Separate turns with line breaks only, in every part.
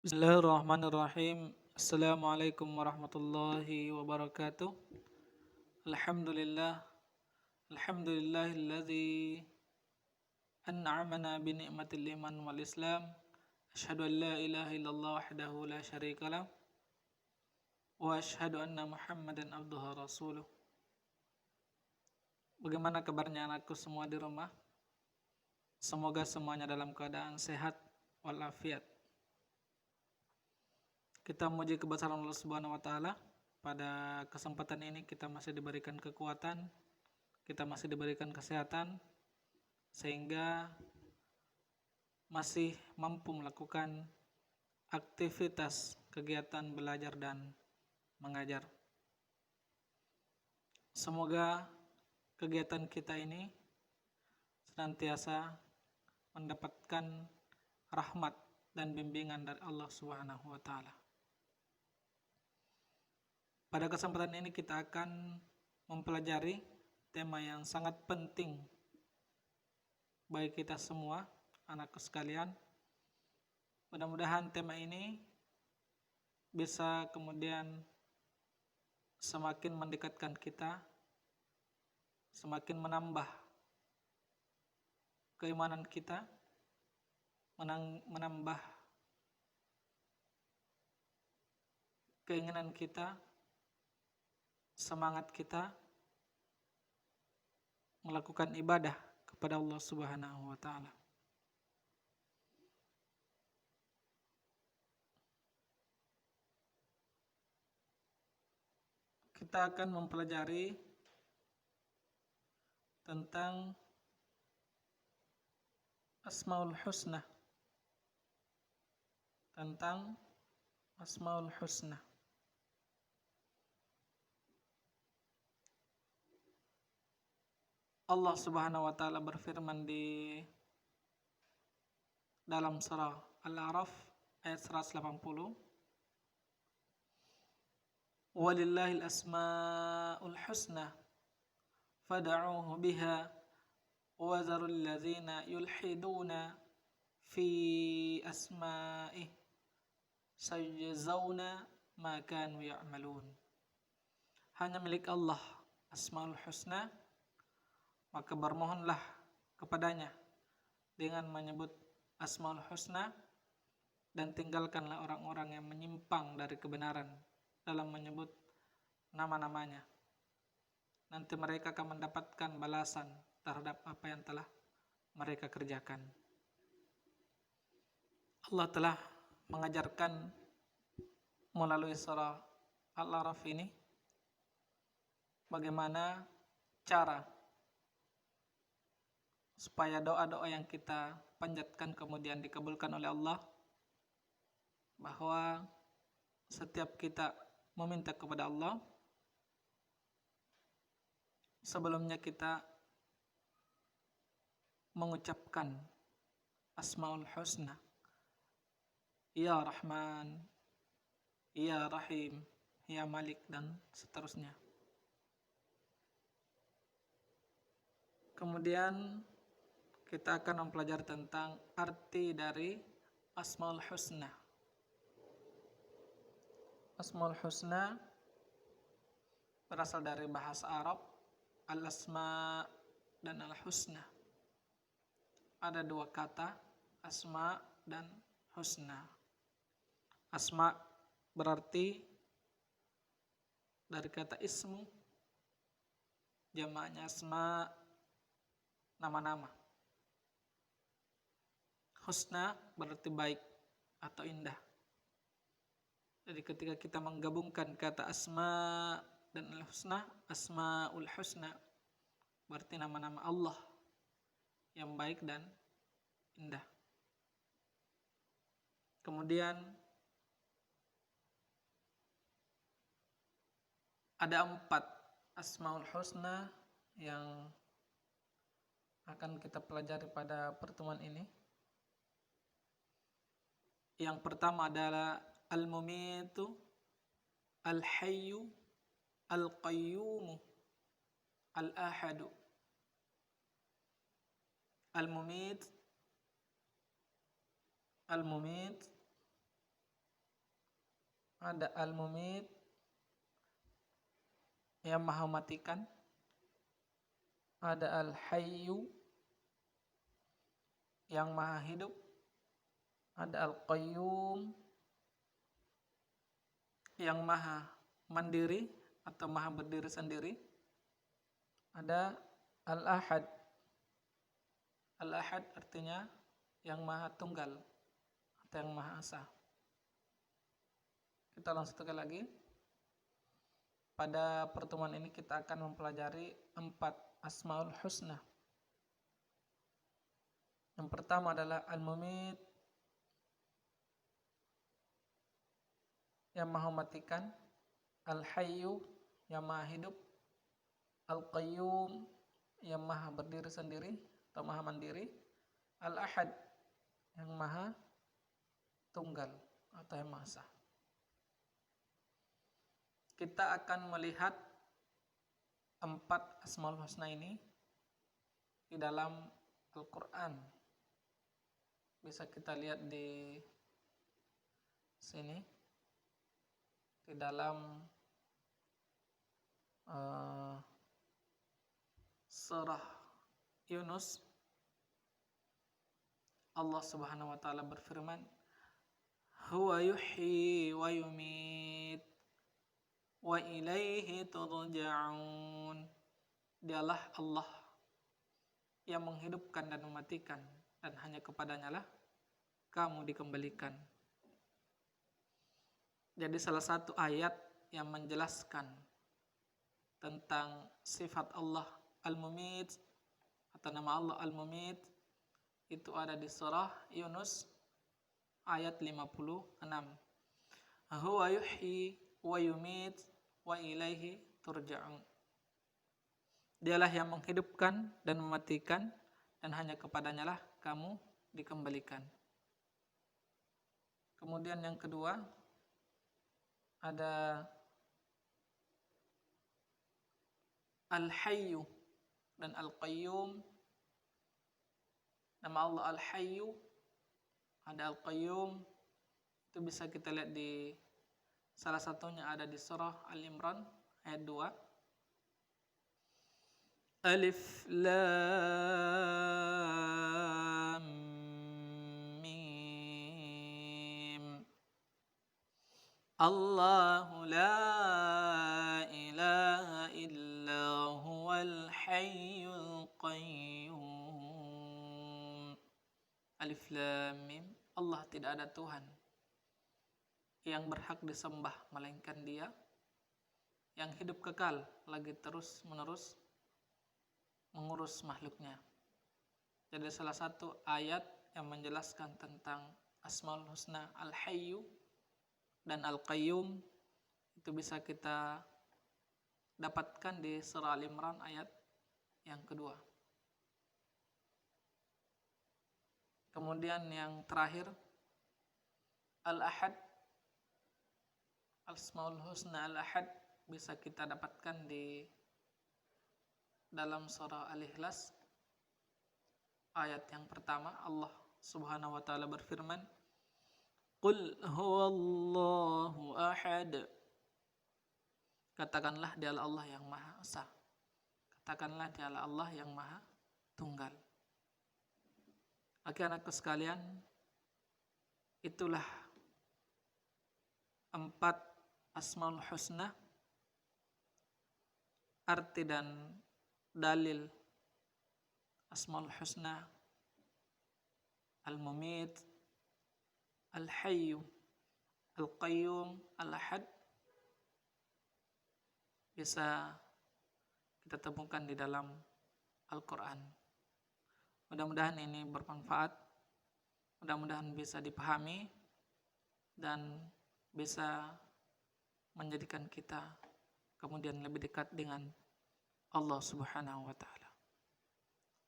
Bismillahirrahmanirrahim. Assalamualaikum warahmatullahi wabarakatuh. Alhamdulillah. Alhamdulillahilladzi an'amana bi ni'matil iman wal islam. Asyhadu an la ilaha illallah wahdahu la syarikalah wa asyhadu anna Muhammadan abduhu wa rasuluh. Bagaimana kabarnya anakku semua di rumah? Semoga semuanya dalam keadaan sehat walafiat. Kita memuji kebesaran Allah Subhanahu wa taala. Pada kesempatan ini kita masih diberikan kekuatan, kita masih diberikan kesehatan sehingga masih mampu melakukan aktivitas kegiatan belajar dan mengajar. Semoga kegiatan kita ini senantiasa mendapatkan rahmat dan bimbingan dari Allah Subhanahu wa taala. Pada kesempatan ini kita akan mempelajari tema yang sangat penting bagi kita semua, anakku sekalian. Mudah-mudahan tema ini bisa kemudian semakin mendekatkan kita, semakin menambah keimanan kita, menambah keinginan kita, semangat kita melakukan ibadah kepada Allah Subhanahu wa taala. Kita akan mempelajari tentang Asmaul Husna. Tentang Asmaul Husna. Allah Subhanahu wa taala berfirman di dalam surah Al-A'raf ayat 180. Walillahil asmaul husna fad'uuhu biha wa dharul ladzina yulhiduna fi asma'ih sayajzauna ma kanu ya'malun. Hanya milik Allah Asmaul Husna, maka bermohonlah kepadanya dengan menyebut Asmaul Husna dan tinggalkanlah orang-orang yang menyimpang dari kebenaran dalam menyebut nama-namanya. Nanti mereka akan mendapatkan balasan terhadap apa yang telah mereka kerjakan. Allah telah mengajarkan melalui surah Al-A'raf ini bagaimana cara supaya doa-doa yang kita panjatkan kemudian dikabulkan oleh Allah, bahwa setiap kita meminta kepada Allah, sebelumnya kita mengucapkan Asmaul Husna, Ya Rahman, Ya Rahim, Ya Malik, dan seterusnya. Kemudian kita akan mempelajari tentang arti dari Asmaul Husna. Asmaul Husna berasal dari bahasa Arab, Al-Asma dan Al-Husna. Ada dua kata, Asma dan Husna. Asma berarti dari kata ismu, jamaknya asma, nama-nama. Husna berarti baik atau indah. Jadi ketika kita menggabungkan kata asma dan al-husna, Asmaul Husna berarti nama-nama Allah yang baik dan indah. Kemudian ada 4 Asmaul Husna yang akan kita pelajari pada pertemuan ini. Yang pertama adalah Al-Mumitu, Al-Hayyu, Al-Qayyumu, Al-Ahadu. Al-Mumit ada Al-Mumit yang maha matikan, ada Al-Hayyu yang maha hidup, ada Al-Qayyum yang maha mandiri atau maha berdiri sendiri, ada Al-Ahad. Al-Ahad artinya yang maha tunggal atau yang maha esa. Kita langsung sekali lagi. Pada pertemuan ini kita akan mempelajari 4 Asmaul Husna. Yang pertama adalah Al-Mumit yang maha matikan, Al-Hayyu yang maha hidup, Al-Qayyum yang maha berdiri sendiri atau maha mandiri, Al-Ahad yang maha tunggal atau yang maha esa. Kita akan melihat 4 Asmaul Husna ini di dalam Al-Quran. Bisa kita lihat di sini, di dalam surah Yunus. Allah Subhanahu wa taala berfirman, "Huwa yuhyi wa yumit wa ilaihi turja'un." Dialah Allah yang menghidupkan dan mematikan, dan hanya kepadanya lah kamu dikembalikan. Jadi salah satu ayat yang menjelaskan tentang sifat Allah Al-Mumit atau nama Allah Al-Mumit itu ada di surah Yunus ayat 56. Huwa yuhyi wa yumit wa ilaihi turja'un. Dialah yang menghidupkan dan mematikan, dan hanya kepadanya lah kamu dikembalikan. Kemudian yang kedua ada Al-Hayyu dan Al-Qayyum. Nama Allah Al-Hayyu, ada Al-Qayyum, itu bisa kita lihat di salah satunya ada di surah Al-Imran ayat 2. Alif Lam Mim. Allahu la ilaha illa huwal hayyul qayyum. Alif Lam Mim. Allah tidak ada Tuhan yang berhak disembah melainkan Dia yang hidup kekal lagi terus menerus mengurus makhluknya. Jadi salah satu ayat yang menjelaskan tentang Asmaul Husna Al-Hayyu dan Al-Qayyum itu bisa kita dapatkan di surah Al-Imran ayat yang kedua. Kemudian yang terakhir Al-Ahad. Asmaul Husna Al-Ahad bisa kita dapatkan di dalam surah Al-Ikhlas ayat yang pertama. Allah Subhanahu wa taala berfirman, "Qul huwallahu ahad." Katakanlah dialah Allah yang maha esa. Katakanlah dialah Allah yang maha tunggal. Oke anakku sekalian, itulah 4 Asmaul Husna, arti dan dalil Asmaul Husna Al-Mumit, Al-Hayyu, Al-Qayyum, Al-Ahad bisa kita temukan di dalam Al-Quran. Mudah-mudahan ini bermanfaat, mudah-mudahan bisa dipahami dan bisa menjadikan kita kemudian lebih dekat dengan Allah Subhanahu wa taala.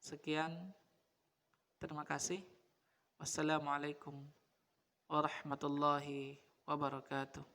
Sekian, terima kasih. Wassalamualaikum warahmatullahi wabarakatuh.